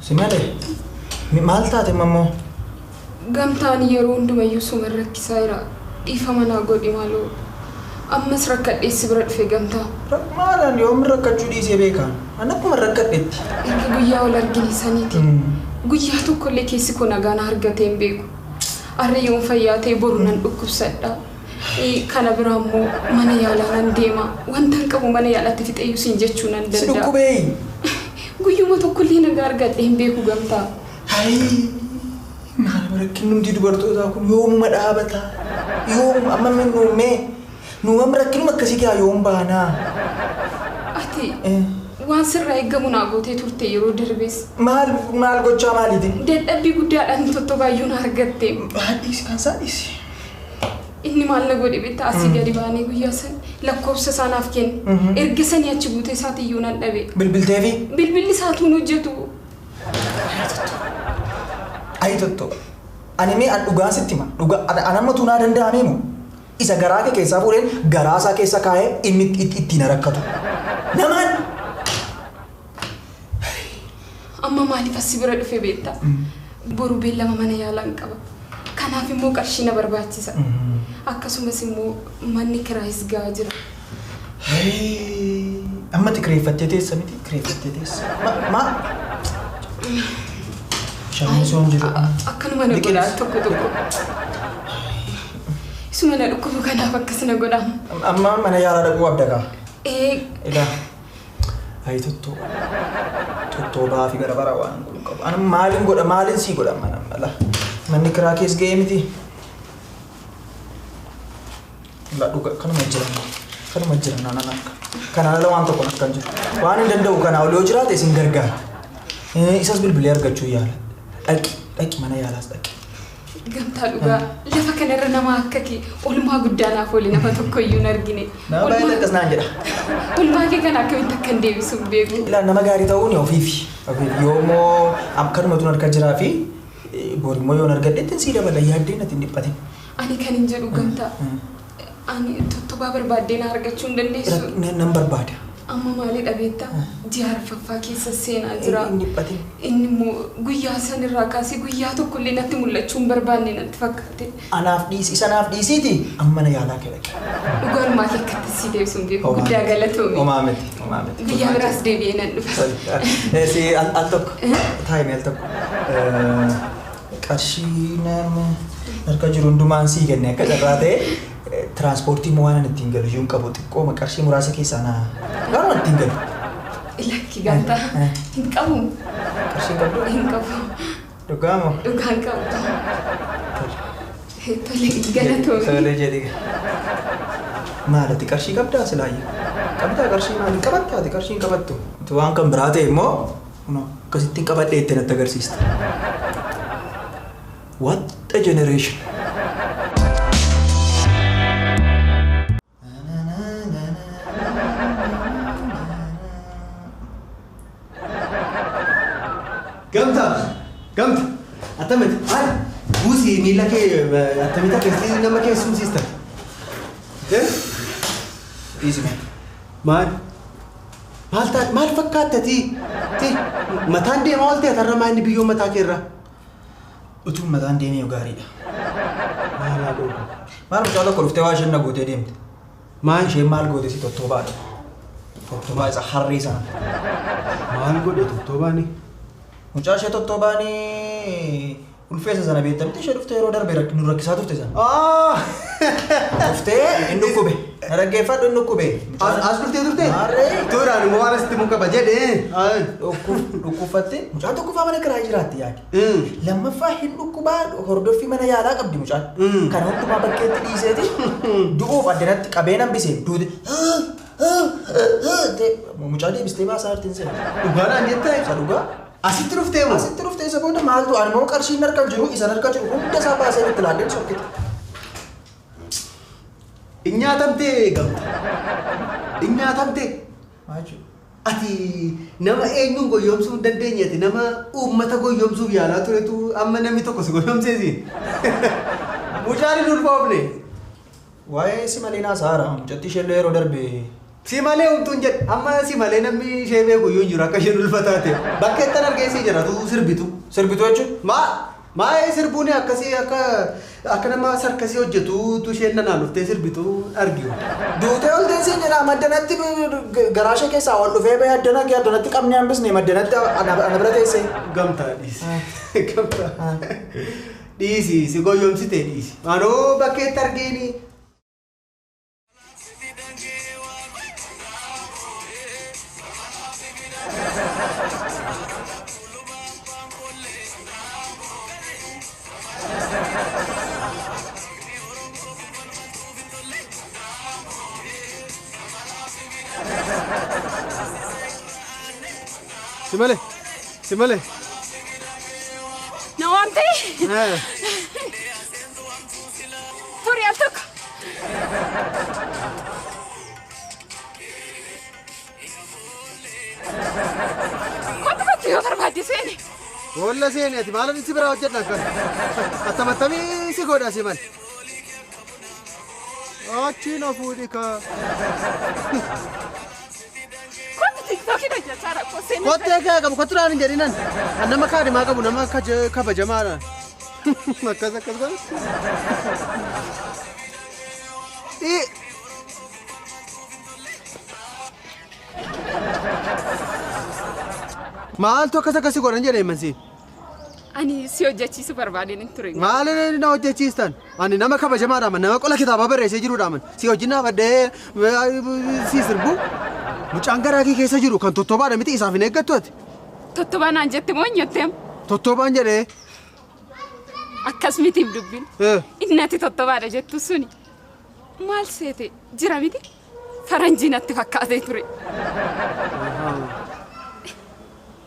Simale. Malta te mammo. Gamtaan yeroo hundumayyuu suma rakkisaa jira. Dhiifama naa godhi maaloo. Ammas rakkadheessi bira dhufe gamtaa. Maalaan yoom rakkachuu dhiisee beekaan? Ani akkuma rakkadheetti. Erga guyyaa wal argine saniiti. Guyyaa tokkollee keessi koo nagaan argatee hin beeku. Arra yoon fayyaa ta'e boru nan dhukkubsadha. Kana biraa immoo mana yaalaa nan deema. Wanta hin qabu mana yaalaatti fixeeyyuu siin jechuu nan danda'a. Si dhukkubee? Guyyuma tokkollee nagaa argadhee hin beeku gamtaa. Maal rakkinni hundi dubartootaa kun yoomuma dhaabata? Yoomuma amma nuumee nuumama rakkinuma akkasii gaa yoom baanaa? Ati waan sirraa eeggamu naa gootee turte yeroo darbees. Maal gochaa maaliiti? Dadhabbii guddaadhaan tottobaayyuu na argatte. Baadhiisi kan saadhiisi. Inni maal na godhe bitta asii gadi baanee guyyaa san lakkoofsa isaanaaf kenne. Erga sanii achi buutee isaatiiyyuu nan dhabe. Bilbilteefi? Bilbilli isaatuun hojjetu. Ayi totto. Ani mee an dhugaan sitti hima. Anammatu naa danda'amee moo? Isa garaa kee keessaa fuudheen garaa isaa keessa kaa'ee inni ittiin rakkatu. Namaan! Amma maaliif asii bira dhufe beektaa? Boru beellama mana yaalaan qaba. Kanaaf immoo qarshii na barbaachisa. Akkasumas immoo manni kiraayis gahaa jira. Amma kireeffattee teessa miti? Kireeffattee teessa. Shaamisuun jiru. Akkanuma na godhaa tokko tokko. Isuma na dhukkubu kanaaf akkas na godhaa. Amma mana yaalaa dhaquu abdagaa. Egaa. Ayi tottoo. Tottoo baafii gara bara waan godhu qabu. Ani maaliin godha maaliin sii godha mana mala. Manni kiraa keessa ga'ee miti. Dhuga kanuma jira nana akka. Kana ala waan tokko akkan jiru. Waan hin danda'u kana olii yoo jiraate isin gargaara. Isas bilbilee argachuu yaala. Dhaqi mana yaalaas dhaqi. Gamtaa dhugaa lafa kanarra nama akka kee oolmaa guddaa naaf ooli nama tokko iyyuu hin argine. Nama baay'ee akkas naan jedha. Oolmaa kee kana akkamitti akka hin deebisu hin beeku. Ilaa nama gaarii ta'uun ofiifi. Yoomoo akkanumatu harka jiraa fi borimmoo yoon argadhetti sii dabala yaaddeen ati hin dhiphatin. Ani kan hin jedhu gamtaa. Ani tottobaa barbaaddee na argachuu hin dandeessu. Nan barbaada. Amma maalii dhabeetta ji'a arfaffaa keessa seenaa jira. Hin dhiphatin. Inni immoo guyyaa sanirraa kaasee guyyaa tokkollee natti mul'achuu hin barbaanne natti fakkaate. Isa naaf dhiisiiti amma mana yaalaa kee dhaqe. Dhugaarmaa kee akkatti sii deebisu hin beeku guddaa galatoomi. Homaa miti. Guyyaa biraas deebi'ee nan dhufa. Si al tokko taa'ime al tokko qarshii nama harka jiru hundumaan sii kenne akka carraa ta'e transportii moo waan ittiin galu iyyuu hin qabu xiqqoo qarshii muraasa keessaa naa garuu ittiin galu. Lakki gamtaa hin qabu. Qarshii qabdu? Hin qabu. Dhugaa moo? Dhugaa hin qabu. Tole galatoomi. Tole jedhi. Maalati qarshii qabdaa silaayyuu? Qabdaa qarshii maali qabattaa ati qarshii hin qabattu? Waan kan biraa ta'e immoo akkasittiin qabadhee itti natti agarsiista. What a generation! Gamta! Atamit! Buusii miila kee atamit akkasii nama keessumsiista. Dhiisime. Maal fakkaattati? Mataan deemaa ooltee atarra maanni biyyoo mataa keerraa? Utuun mataan deemee gaariidha. Maalaa dhoobu? Maal mucaa tokko dhuftee waa isheen na gootee deemte. Maal? Isheen maal goote si tottoobaadha. Tottobaa isa harrii sana. Maal godhe tottoobaani? Mucaa ishee tottoobaanii ulfeessa sana beektamti ishee dhuftee yeroo darbe nu rakkisaa turte sana. Dhuftee hin dhukkube. Na dhaggeeffadhu hin dhukkube. As dhuftee? Maarree. Tuuraan immoo waan asitti muka bajedhe. Dhukkufattee mucaan tokkoffaa mana kiraa jiraatti yaade. Lammaffaa hin dhukkubaa hordoffii mana yaalaa qabdi mucaan. Kan hundumaa bakkeetti dhiiseeti du'uuf addanatti qabeen hambisee duute. Mucaa deebistee baasaa hartiin seena. Dhugaadhaan jettaa? Isa dhugaa. Asitti dhuftee moo? Asitti dhuftee isa booda maaltu ani immoo qarshiin harka jiru isan harka jiru hunda isaa baasee itti ilaalleen sokkite. Nyaatamtee gamta. Nyaatamtee. Maaju. Ati nama eenyuun goyoomsuu hin dandeenyeeti nama uummata goyoomsuuf yaalaa turetu amma namni tokko si goyoomseesi. Mucaan hin ulfoofne. Waa'ee si malee naa saara mucatti isheellee yeroo darbe Si malee umtuun jedhe amma si malee namni ishee beeku iyyuu hin jiru akka isheen ulfataate bakka ittiin argeessii jira tu sirbitu. Sirbituu jechuun? Maa sirbuun akkasii akka nama sarkasii hojjetu tu isheen nanaan dhuftee sirbitu argiu. Duutee ol deessiin jedha maddanatti garaashee keessaa ol dhufee bahee addanatti qabnee hambisne maddanatti ana bira teessee. Gamtaa dhiisi. Gamtaa. Dhiisi si goyyomsitee dhiisi. Anoo bakkeetti argeeni. Simale. No ante. Puri altuk. Kau yo berbadi sini. Walla sini ati malam isi berapa jet nak? Atau si goda si man. Cina food ka. TikTok ini aja cara kau sini. Kau tega kamu kau terang jadi nan. Nama kau di mana kamu nama kau bajamana. Makas. Maal tu kasih korang jadi masih. Ani si hojjechi super badin inturi. Maal ni na hojjechi stan. Ani nama kau bajamana man. Nama kau lagi tak apa beres jiru daman. Si hojjina bade si serbu. Mucangara ki keessa jiru kan tottobaa miti isaaf hin eeggattu ati. Tottobaa naan jette moo hin jetteem? Tottobaan jedhee. Akkas mitiif dubbin. Inni ati tottobaadha jettu suni. Maal seete jira miti? Faranjii natti fakkaatee ture.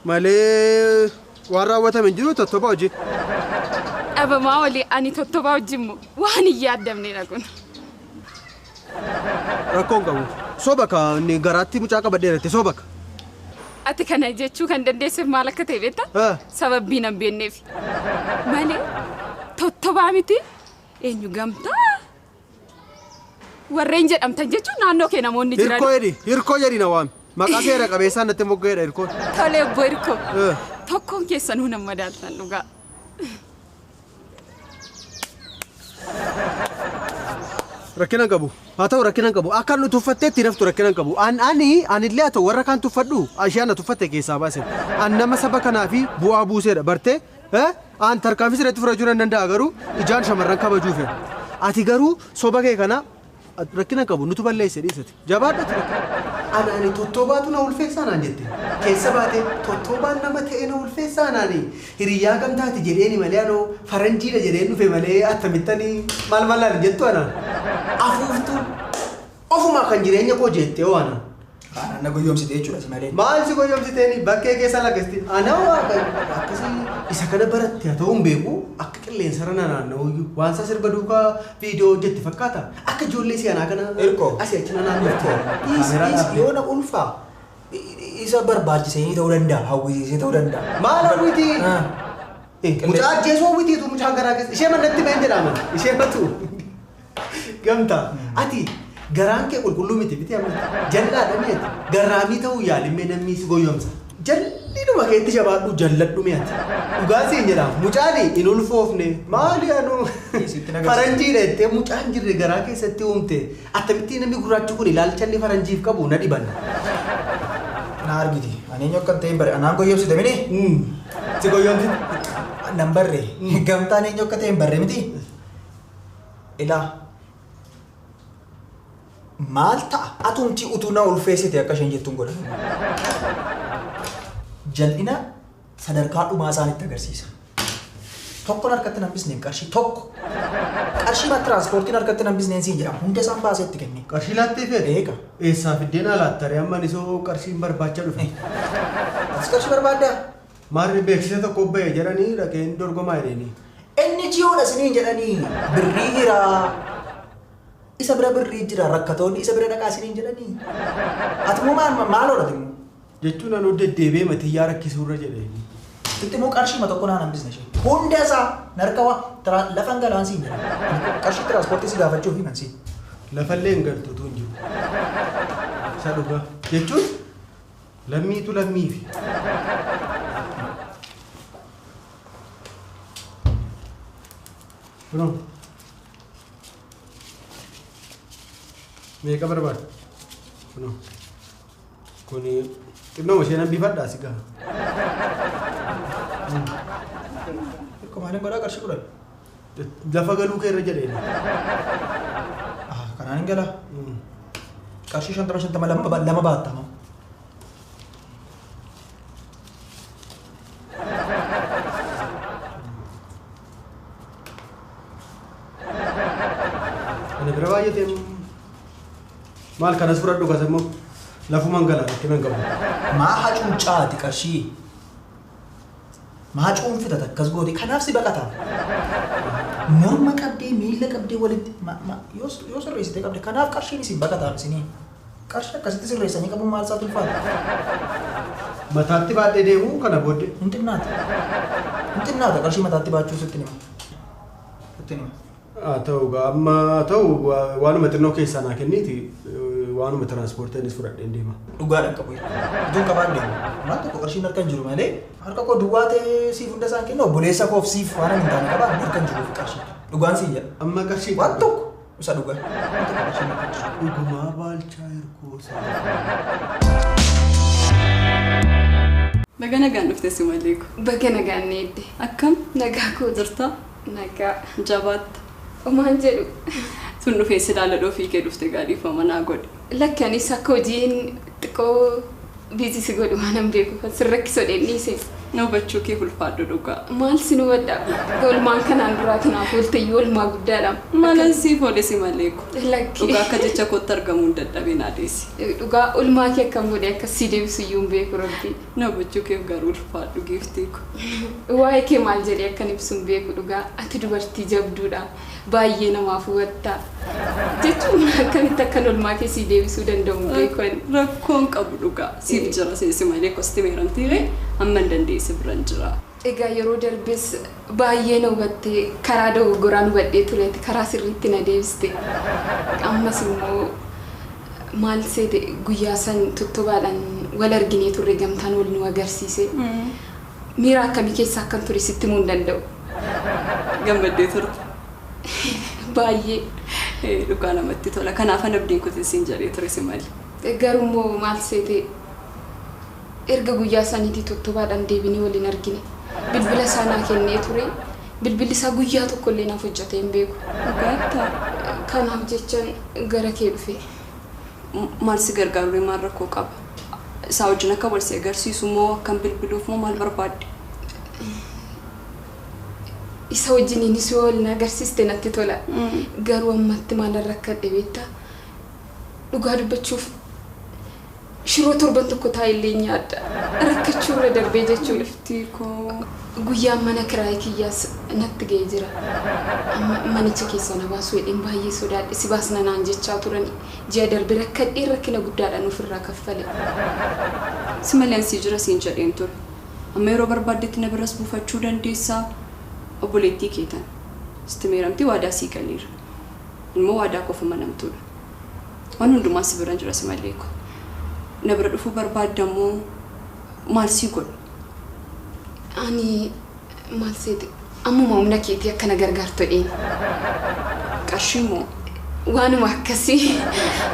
Malee waan raawwatame hin jiru tottobaa hojii. Dhabamaa olii ani tottobaa wajjin waan hin yaaddamnedha kun. Rakkoon qabu. Sobaka ni garaatti mucaa qabadheerate sobaka. Ati kana jechuu kan dandeesseef maal akka ta'e beektaa? Sababii nan beekneef. Malee tottobaa miti eenyu gamtaa? Warreen jedhamtan jechuun naannoo kee namoonni jiran. Hirkoo jedhi na waami. Maqaa seera qabeessaan natti moggaa'edha hirkoon. Tolee obbo Hirkoo. Tokkoon keessanuu nan madaaltan dhugaa. Rakkinan qabu. Haa ta'u rakkinan qabu. Akka nu tuffatteetti naftu rakkinan qabu. Anillee haa ta'u warra kaan tuffadhu ashiyaan na tuffatte keessaa baase. An nama saba kanaa fi bu'aa buuseedha bartee an tarkaanfii sirriitti fudhachuu nan danda'a garuu ijaan shamarran kabajuu fedha. Ati garuu soba kee kana rakkinan qabu nutu balleesse dhiisati. Jabaadhatu rakkina. Anaani tottobaatu na ulfeessaa naan jette. Keessa baatee tottobaan nama ta'e na ulfeessaa naani. Hiriyyaa gamtaati jedheeni malee anoo faranjiidha jedheen dhufe malee attamittanii maal maalaan jettu ana. Afuuftu ofuma kan jireenya koo jettee waana. Ana goyoomsite jechuudha si malee. Maal si goyoomsiteeni bakkee keessa lagasti. Ana akkasii isa kana baratti haa ta'uun beeku akka qilleensarra naanna'uyyuu waan isaa sirba duukaa viidiyoo hojjetti fakkaata. Akka ijoollee si'anaa kana asii achi naanna'u. Yoona ulfaa isa barbaachisanii ta'uu danda'a hawwisiisee ta'uu danda'a. Maal hawwitii? Mucaa ajjeesoo hawwitiitu mucaan garaa keessa ishee mannatti ba'een jedhama ishee matu. Gamtaa ati garaan kee qulqulluu miti biti amma jallaadha mi'ati garraamii ta'uu yaalimmee namni si goyoomsa. Jallinuma keetti jabaadhu jalladhu mi'ati. Dhugaa siin jedhama mucaani hin ulfoofne maali anu faranjiidha jettee mucaan jirre garaa keessatti uumte attamitti namni gurraachi kun ilaalcha inni faranjiif qabu na dhibanna. Na argiti ani eenyu akka ta'e bare anaan goyoomsite mini. Si goyoomsite? Nan barre gamtaan eenyu akka ta'e hin barre miti. Ilaa. Maal ta'a atumti utuu na ulfeessite akka isheen jettuun godha. Jal'ina sadarkaa dhumaa isaanitti agarsiisa. Tokkoon harkatti hambisneen qarshii tokko. Qarshii maa tiraanspoortiin harkatti hambisneen siin jedhama. Hunda isaan baasetti kenne. Qarshii laattee fedhe? Eega. Eessaa fiddeen alaattare amman isoo qarshiin barbaacha dhufe. Ati qarshii barbaaddaa? Maarri beeksisa tokko ba'e jedhanii dhaqeen dorgomaa jedhanii. Inni jiyoodha isiniin jedhanii birrii hiraa. Isa bira birrii jira rakkatoonni isa bira dhaqaa isiniin jedhanii. Ati moo maal oolati immoo? Jechuun anuu deddeebi'ee matiyyaa rakkisuurra jedhanii. Itti immoo qarshii tokko naan hambisne ishee. Hunda isaa narkawa lafan galaan siin jedha. Qarshii tiraanspoortii si gaafachuuf himan siin. Lafallee hin galtu utuu hin jiru. Saduga. Jechuun lammiitu lammiifi. Kunoo. Meeqa barbaada? Kunoo. Kuni xinnoo isheen hambifadhaa si gaha. Kemarin kau dah kasih kuda. Lafa galuu kee irra jedheen. Karena ini lah. Kasih shantam lama baat tama. Ana berapa aja tem? Mal kanas surat duga semua. Lafu manggala kemen kamu. Maha cunca di kasih. Maha cun fita tak kasgo di kanaf si bakata. Norma kabde mila kabde walid yos reis te kabde kanaf kasih ni si bakata sini. Kasih kasih si reisanya kamu mal satu fat. Matatti baat demu kana bode. Untin nada kasih matatti baat cuci tini. Tini. Tahu amma tahu waanuma xinnoo keessaa naa kenniiti waanuma tiraanspoortiin fudhadhee deema. Dhugaadhaan qabu. Ijoon qabaan deemu. Maal tokko qarshiin harkaan jiru malee harka koo duwwaa ta'ee siif hunda isaan kennu obboleessa koof siif waan hin taane qabaan harkaan jiruuf qarshii. Dhugaan si jedha. Amma qarshii Waan tokko isa dhugaa. Waan tokko qarshiin harkaan jiru. dhugumaa baalchaa hirkoosaa. Baga nagaan dhufte si maleeku. Baga nagaan needde. Akkam Nagaa koo jirta? nagaa. Jabaatta. Omaan jedhu. Sun dhufee sidaala dhofii kee dhufte gaadhiifama naa godhe. Lakkaan isa akka hojiin xiqqoo biizisi godhu waan hin beeku. Sirrakkisoo dheedhiise. Na hubachuu kee ulfaadhu dhugaa. Maal si nu wadda? Oolmaan kanaan duraa kanaaf ooltayyuu oolmaa guddaadha. Maalan siif oole si maleeku. Lakki. Dhugaa akka jecha kootti argamuu hin dadhabin adeesi. Dhugaa oolmaa kee akkam godhe akka si deebisu iyyuu hin beeku rabbi. Na hubachuu keef garuu ulfaadhu giiftii ko. Waa'ee kee maal jedhee akkan ibsu hin beeku dhugaa. Ati dubartii jabduudha. Baay'ee namaaf hubatta. Jechuun akkamitti akkan oolmaa kee si deebisuu danda'u hin beeku. Rakkoon qabu dhugaa. Siif jira si malee kosti meeramtiire amma hin dandeessi biran jira. Egaa yeroo darbes baay'ee na hubattee karaa dogoggoraan hubadhee tureeti karaa sirriitti na deebiste. Ammas immoo maal seete guyyaa san tuttubaadhaan wal arginee turre gamtaan wal nu agarsiise. Miira akkamii keessa akkan ture sitti himuu hin danda'u. Gammaddee turte. Baay'ee. Dhugaa namatti tola. Kanaaf abdiin kutin siin jedhee ture si malee. Garuu immoo maal seete erga guyyaa saniitii tuttubaadhaan deebinee waliin argine. Bilbila isaa naa kennee ture. Bilbilli isaa guyyaa tokko illee naaf hojjetee hin beeku. Dhugaattaa. Kanaaf jechaan gara kee dhufe. Maal si gargaaru maal rakkoo qaba? Isaa wajjin akka wal si agarsiisu moo akkam bilbiluuf moo maal barbaadde? Isa wajjiniinis yoo wal na agarsiiste natti tola. Garuu ammatti maal rakkadhe beektaa? Dhugaa dubbachuuf shiroo torban tokko taa'illee nyaadha. Rakkachuu irra darbee jechuudha. Liftii koo. Guyyaan mana kiraayii kiyyaas natti ga'ee jira. Manicha keessa na baasuu hedhiin baay'ee sodaadhe. Si baasna naan jechaa turani. Ji'a darbe rakkadhee rakkina guddaadhaan ofirraa kaffale. Si malee ansii jira siin jedheen ture. Amma yeroo barbaaddetti na biras buufachuu dandeessaa. Obboleettii keetan. Sitti meeramtii waadaa sii galiira. Immoo waadaa qofa manamtuudha. Waan hundumaa si biran jira si malee ko. Na bira dhufuu barbaaddamoo maal sii godhu? Ani maal seete ammuma humna keetii akkana gargaartu dheen. Qarshii moo? Waanuma akkasii.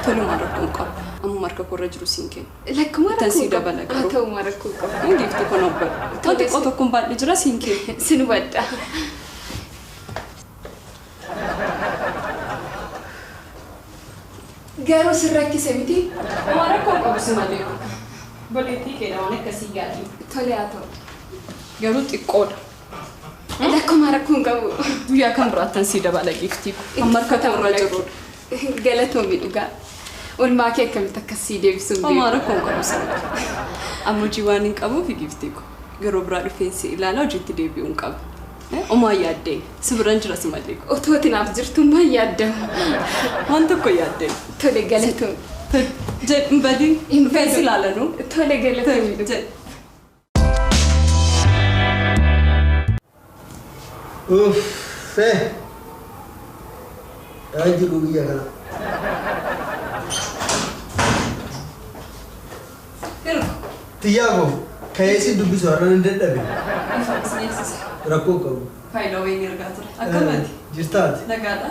Tolumaan rakkoon qabu. Ammuma harka korra jiru siin kenna. Lakkuma Tan sii rakkoo dabala qabu. Haa garuu. ta'uma rakkoo qabu. Hin giifti kun obbala. Waan xiqqoo tokkoon baadhee jira siin kenna. Sin hubadha. Garuu sin rakkise miti. Waan rakkoon qabu si malee. Obboleettii keedha waan akkasii yaadu. Tole haa ta'u. Garuu xiqqoodha. Lakkuma rakkoon qabu. Guyyaa kan biraattan sii dabala giiftii kun. Amma harka korra jirudha. Galatoomi dhugaa. Oolmaa kee akkamitti akkasii deebisuun Amma beeku. rakkoon qabu si malee. Amma hojii waan hin qabuuf giiftii kun. Yeroo biraa dhufeensi ilaala hojiitti deebi'uu hin qabu. Omaa yaaddee si biran jira si malee. Otoo tinaaf jirtuun baay'ee addamu. Waan tokko yaaddee. Tole galatoomi. Jedhin badii dhufeensi ilaalanu. Tole galatoomi dhugaa. Jedh. Aji guyyaa kana. Tiyago, kayesi dubbisu har'an hin dadhabe. Ifa isneeksisa. Rakkoo qabu. Faayidaa wayii argaa ture. Akkamati? Jirtaati. Nagaadha.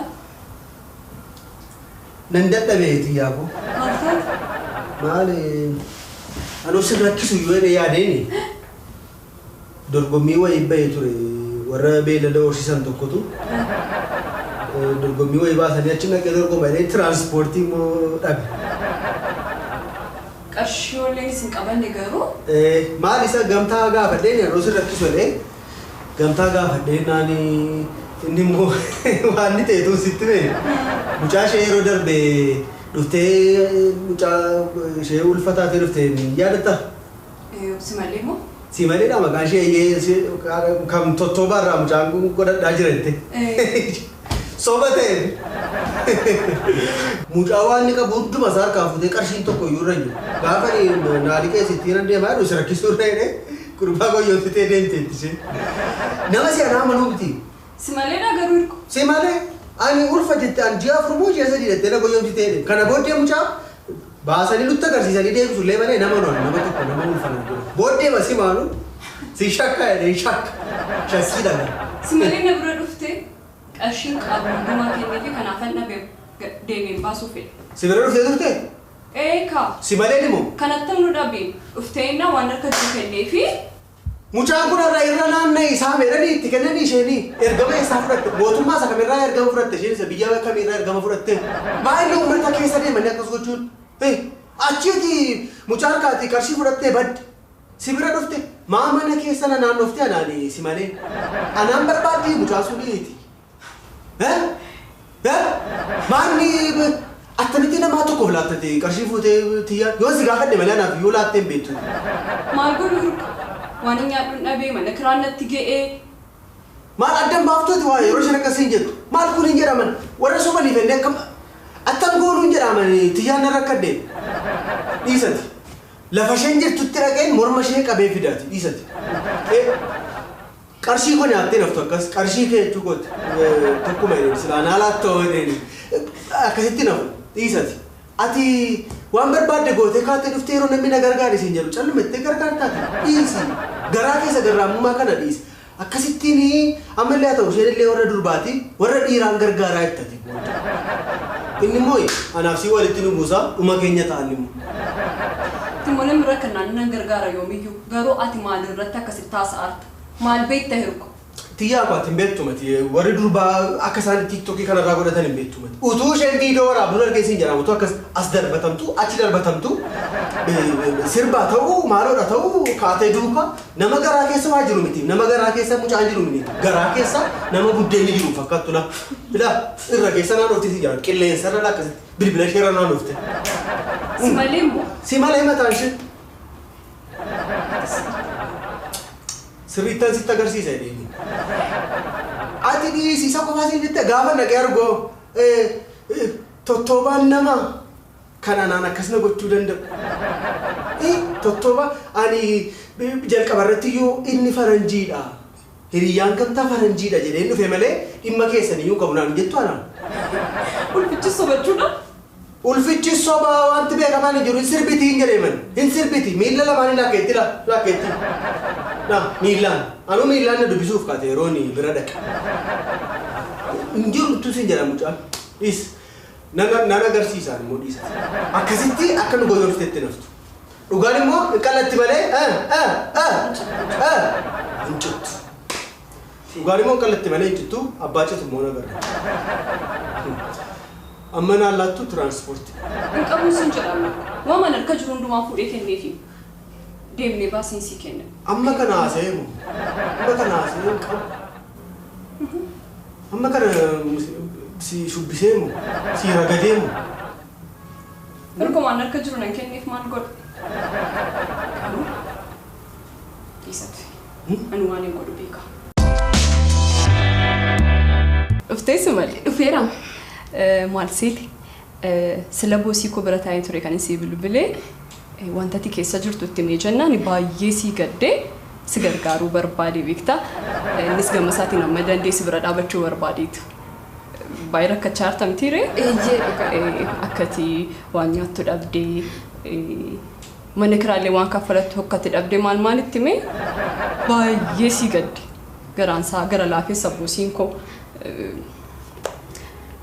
Nan dadhabe Tiyago. Maal taate? Maali? Anuu sin rakkisu yoo yaadeeni. Dorgommii wayii bahee ture warra beelada horsiisan tokkotu. Dorgommii wayii baasanii achi naqee dorgomanii tiraanspoortii immoo dhabe. Qarshii olleen isin qabanne garuu? Maal isa gamtaa gaafadheen yeroo sin rakkisu jedhee gamtaa gaafadheen naani inni immoo waan inni ta'etu sitti beeku. Mucaa ishee yeroo darbe dhuftee mucaa ishee ulfataatee dhuftee yaadatta? Si malee moo? Si malee dha maqaan ishee kam tottooba irraa mucaan godhadhaa jirante. Soba ta'e. Mucaa waan inni qabu hunduma isaa harkaa fuutee qarshiin tokko iyyuu irra jiru. Gaafa naali keessatti nan deemaa jiru rakkisuu irra jedhee gurbaa qoyyooftee deemteetti ishee. Nama si anaa amanuu miti. Si malee dha garuu hirku. Si malee ani ulfa jette an ji'a afur moo ji'a sadii jettee na qoyyooftee jedhe. Kana booddee mucaa baasanii nutti agarsiisanii deebisu illee malee nama noonu nama tokko nama ulfana jiru. Booddee ma si maanu si shakka jedhee shakka shakkii dhagaa. Si malee na bira dhuftee qarshiin qabu hundumaa kennee fi kanaafan dhabe deemeen baasuu fedhe. Si bira dhuftee turte? Eekaa. Si malee ni moo? Kanattam nu dhabeen dhuftee innaa waan harka jiru kennee fi mucaan kun irra naanna'e isaa meedhanii itti kennanii isheenii ergama isaa fudhatte mootummaa isa kamirraa ergama fudhatte isheen isa biyya kamirraa ergama fudhatte baay'ee uummata keessa deemanii akkas gochuun achiiti mucaan kaati qarshii fudhattee badde si bira dhufte maa mana keessa na naannofte anaani si malee anaan barbaaddi mucaa sun dhiyeeti. Maanni attamitti namaa tokkoof laattate qarshii fuutee tiyyaa yoo si gaafadhe malee anaaf yoo laattee hin beektu. maal godhu hirka? Waan hin nyaadhuun dhabee mana kiraan natti ga'ee. Maal addan baaftuuti waa yeroo isheen akkasiin jettu maal kun hin jedhaman warra sobaniif enne akkam attam goonuu hin jedhaman tiyyaan irra akkadde dhiisati lafa isheen jirtutti dhaqeen morma ishee qabee fidaati dhiisati qarshii koo nyaattee naftu akkas qarshii kee jechuu goote tokkuma jedheen silaan haalaatti ta'uu jedheen akkasitti nafu dhiisati ati waan barbaadde gootee kaatee dhuftee yeroo namni na gargaare isin jedhu callumettee gargaartaati dhiisi garaa keessa garraamummaa kana dhiisi. Akkasittiin ammallee haa ta'u isheen illee warra durbaati warra dhiiraan gargaaraa ittati. Inni immoo anaaf si walitti nu buusa dhuma keenya ta'an immoo. Timmoo namni rakkanaan nan gargaara yoomiyyuu garuu ati maalirratti akkasitti taasa'arta? Maal beekta hirku? Tiyyaa baati hin beektumati warri durbaa akka isaan tiktokii kanarraa godhatan hin beektumati. Utuu isheen viidiyoo waraabduu argeessiin jedhamu utuu akkas as darbatamtu achi darbatamtu sirbaa ta'uu maaloodha ta'uu kaatee duukaa nama garaa keessa waa jiru miti nama garaa keessa mucaan jiru miti garaa keessa nama buddeenni jiru fakkaattu na bila irra keessa naannofti si jedhan qilleensarra akkasitti bilbila isheerra naannofte. Si malee immoo? Si malee mataan ishee. Sirriittan sitti agarsiisa jedheenyi. Ati dhiisiisa qofaatiin jette gaafa naqee argoo tottoobaan nama kan anaan akkasina gochuu danda'u. Tottooba ani jalqabarratti yoo inni faranjiidha. Hiriyyaan gamtaa faranjiidha jedheen dhufe malee dhimma keessaniyyuu qabu naan jettu anaan. Ulfichi sobachuudha? Ulfichi soba wanti beekamaan hin jiru hin sirbiti hin jedheeman hin sirbiti miilla lamaan hin lakkeetti lakkeetti. Na miilaan anu miilaan na dubbisuuf kaate yeroo ni bira dhaqa. Injiru tuusin jedhamu mucaan dhiis nan agarsiisaan immoo dhiisa. Akkasitti akka nu goyooftetti naftu. Dhugaan immoo qal'atti malee hin cittu. Dhugaan immoo qal'atti malee hin cittu abbaa citu immoo nagarra. Amma naallattu tiraanspoortii. Hin qabuun sin jedhamu. Waan mana harka jiru hundumaa fuudhee kenneefi deemnee baasiin sii kenna. Amma kana haasayeemu. Amma kana haasayeemu qabu. Amma kana si shubbiseemu. Si ragadeemu. Erga waan harka jiru nan kenneef maal godhu? Dhiisatu. Ani waan hin godhu beeka. Dhufteessu malee. Dhufeera. Maal siiti? Sila boosii koo bira taa'ee ture kan si bilbilee wanta ati keessa jirtu itti mee jennaan baay'ee si gaddee si gargaaruu barbaade beekta. Innis gama isaatiin amma dandeessi bira dhaabachuu barbaadeetu. Baay'ee rakkachaa jirta mitiiree? Eeyyee dhugaa. Akkati waan nyaattu dhabdee mana kiraallee waan kaffalatti hokkatti dhabdee maal itti mee baay'ee si gaddi garaan isaa gara laafessa boosiin koo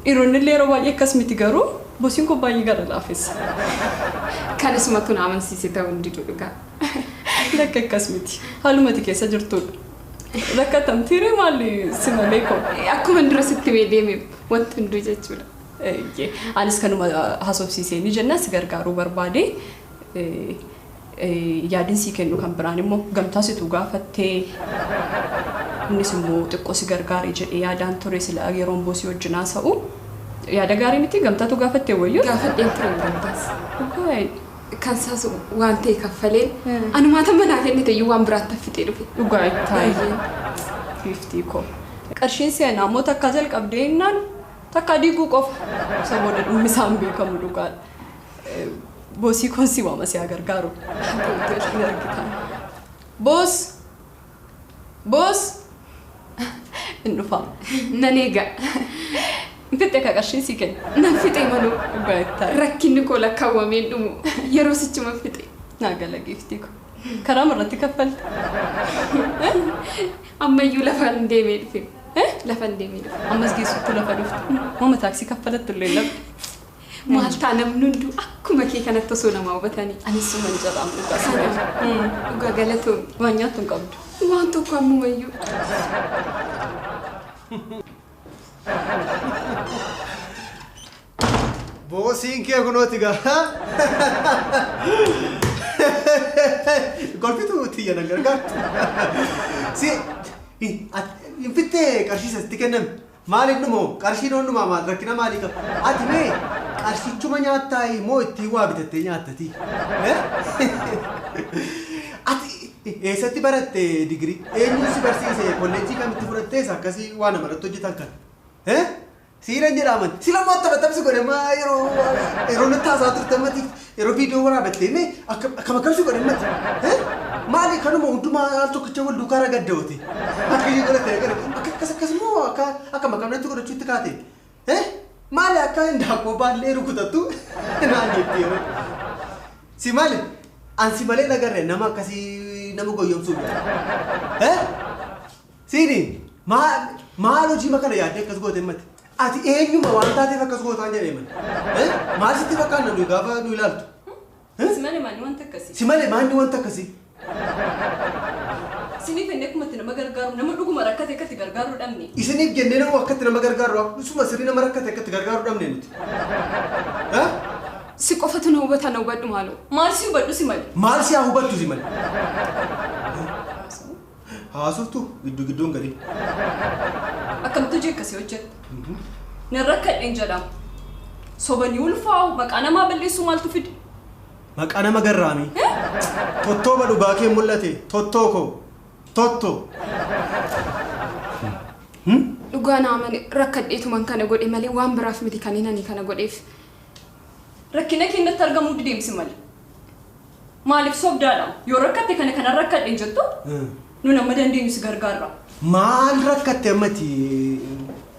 dhiironni illee yeroo baay'ee akkas miti garuu boosiin koo baay'ee gara laafessa. Kanisumatu na amansiise ta'uu hin didu dhugaa. Lakka akkas miti haalumati keessa jirtudha. Lakka tamtiiree maali si malee koo. Akkuma dura sitti mee deeme wanti hunduu jechuudha. Anis kanuma haasofsiisee ni jenna si gargaaruu barbaade. Yaadin sii kennu kan biraan immoo gamtaasitu gaafattee innis immoo xiqqoo si gargaaree jedhee yaadaan ture sila yeroon boosii wajjin haasa'u. Yaada gaarii miti gamtaatu gaafattee wayyo. Gaafadheen ture gamtaas. Kan saas waan ta'e kaffalee anumaata manaa kennite iyyuu waan biraatti fixee dhufe. Dhugaa itti 50 koo. Qarshiin seenaa immoo takka jalqabdee innaan takka diiguu qofa. Saboota dhumisaan beekamu dhugaadha. Boosii kun si waama si gargaaru. Boos! Boos! Hin dhufaa. Nan eega. Fitte ka qarshii si kenna. Nan fixe malu. Dhugaa itti. Rakkinni koo lakkaawwameen dhumu yeroo sichuma fixe. Naa gala giiftii ko. Karaa marratti kaffalte. Ammayyuu lafaan deemee dhufe. Lafaan deemee dhufe. Ammas geessutti lafa dhufte. Mama taaksii kaffalattu illee labde. Maal ta'a namni hunduu akkuma kee kanatti osoo namaa hubatanii. Anis suma hin jedhamu dhugaa. Dhugaa galatoon. Waan nyaattu hin qabdu. Waan tokko ammumayyuu. Boosiin kee kunooti gaa. Golfitu tiyya nan gargaartu. Si hin fittee qarshii sitti kenname. Maaliif dhumoo qarshiin hundumaa maal rakkina maalii qaba? Ati mee qarshichuma nyaattaa moo ittiin waa bitattee nyaattati? Ati eessatti baratte digirii? Eenyuun si barsiise kolleejjii kamitti fudhattees akkasii waan namarratti hojjetan kan? Siiran jedhaman sila mootta batamsi godhe maa yeroo nutti haasaa turte mati yeroo viidiyoo waraabattee mee akkam akkamsi godhe mati? Maali kanuma hundumaa al tokkicha wal duukaa ragaddawote? Akkasii godhatee akkasumoo akka makamnatti godhachuutti kaate? Maali akka hindaaqqoo baallee rukutattu? Naan jetti yeroo. Si maali? Ansi malee nagarre nama akkasii nama goyyomsuuf. Siini maal hojii makana yaaddee akkas goote mati? Ati eenyuma waan taateef akkas gootaan jedhee man? Maal sitti fakkaanna nuyi gaafa nu ilaaltu? Si malee maanni wanta akkasii? Si malee maanni wanta akkasii? Isiniif ennee kumatti nama gargaaru nama dhuguma rakkate akkatti gargaaruu dhabne. Isiniif jennee nama akkatti nama gargaaru suma sirrii nama rakkate akkatti gargaaruu dhabne nuti. Si qofatu na hubata na hubadhu maaloo. Maal si hubadhu si malee? Maal si haa hubattu si malee? Haasoftu gidduun gadi. Akkamtu hojii akkasii hojjetta? Nan rakkadheen jedhama. Sobanii ulfaa'u maqaa namaa balleessuu maaltu fide? Maqaa nama garraami. Tottooba dhugaa kee mul'ate tottoo koo tottoo. Dhugaa nama rakkadheetuman kana godhe malee waan biraaf miti kan inni kana godheef. Rakkina keenyatti argamuu dideemsi malee. Maaliif sobdaadha? Yoo rakkatte kana rakkadheen jettu? Nu nama dandeenyu si gargaarra. Maal rakkatte ammati?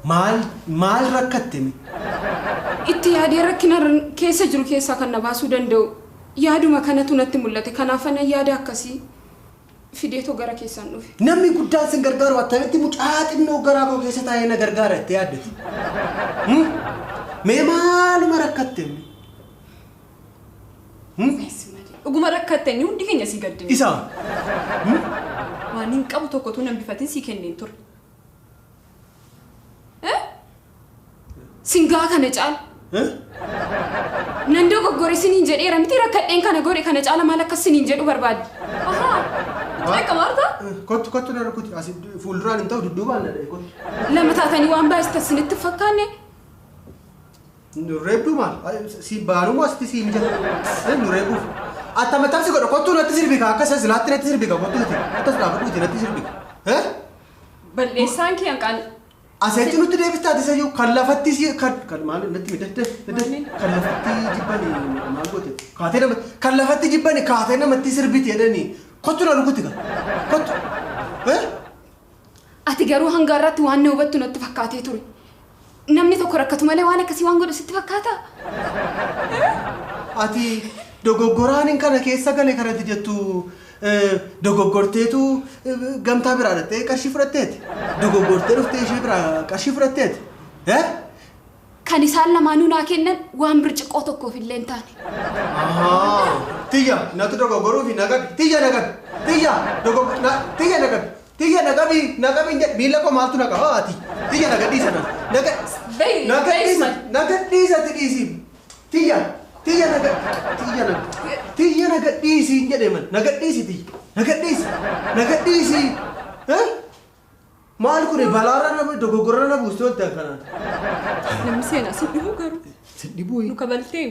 Maal rakkatte mi? Itti yaadee rakkina keessa jiru keessaa kan na baasuu danda'u yaaduma kanatu natti mul'ate kanaaf ana yaada akkasii fideetoo gara keessaan dhufe. Namni guddaan sin gargaaru attamitti mucaa xinnoo garaa koo keessa taa'ee na gargaara itti yaaddati. Mee maaluma rakkatte mi? Dhuguma rakkatte inni hundi keenya si gaddine. Isaa? Waan hin qabu tokkotu nan bifatin si kenneen ture. Singaa kana caala. Nan dogoggore siniin jedheera miti rakkadheen kana godhe kana caala maal akka siniin jedhu barbaade. Akka Maarta? Kottu na rukuti asii fuulduraan hin ta'u dudduubaan na dha'e kottu. Lama taatanii waan baay'ista sinitti fakkaanne. Nurreebduu maal? Si baanuma asitti si mijata. Nurreebduuf. Attama tabsi godha kottu natti sirbika akka silaatti natti sirbika kottu nuti. Attas dhaabadhuuti natti sirbika. Balleessaan kee hanqaan. Asirratti nutti deebistaati sayyuu kan lafatti si kan maal natti midhadde kan lafatti jibbani maal goote kaatee nama kan lafatti jibbani kaatee namatti sirbiti jedhani kottu na rukuti ka kottu. Ati garuu hanga irratti waan na hubattu natti fakkaatee ture. Namni tokko rakkatu malee waan akkasii waan godhu sitti fakkaata? Ati dogoggoraan kana keessa gale karatti jettu dogoggorteetu gamtaa biraa dhattee qarshii fudhatteeti. Dogoggortee dhuftee ishee biraa qarshii fudhatteeti. Kan isaan lamaanuu naa kennan waan birciqoo tokkoof illee hin taane. Tiyya natu dogoggoruu fi nagabi. Tiyya nagabi. Tiyya nagabi. Tiyya nagabi miila koo maaltu naqaba ati. Tiyya nagadhiisa na. Nagadhiisa tidhiisi. Tiyya nagadhiisi hin jedhe man. Nagadhiisi tiyya. Nagadhiisi. Maal kun balaara nama dogoggora na buuste wanta kanaan. Namni seenaa si dhibuu garuu. Si dhibuu Nu kabaltee.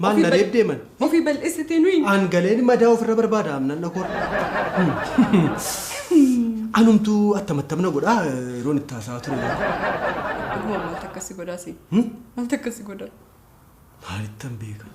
Maal na deebdee man. Ofii bal'isitee nuyi. Aangaleen madaa ofirra barbaada amnan na kora. Anumtuu attamattamna godhaa yeroon itti haasaa ture. Dhuguma maal takkasi godhaa si? Maal takkasi godhaa? Maalittan beeka.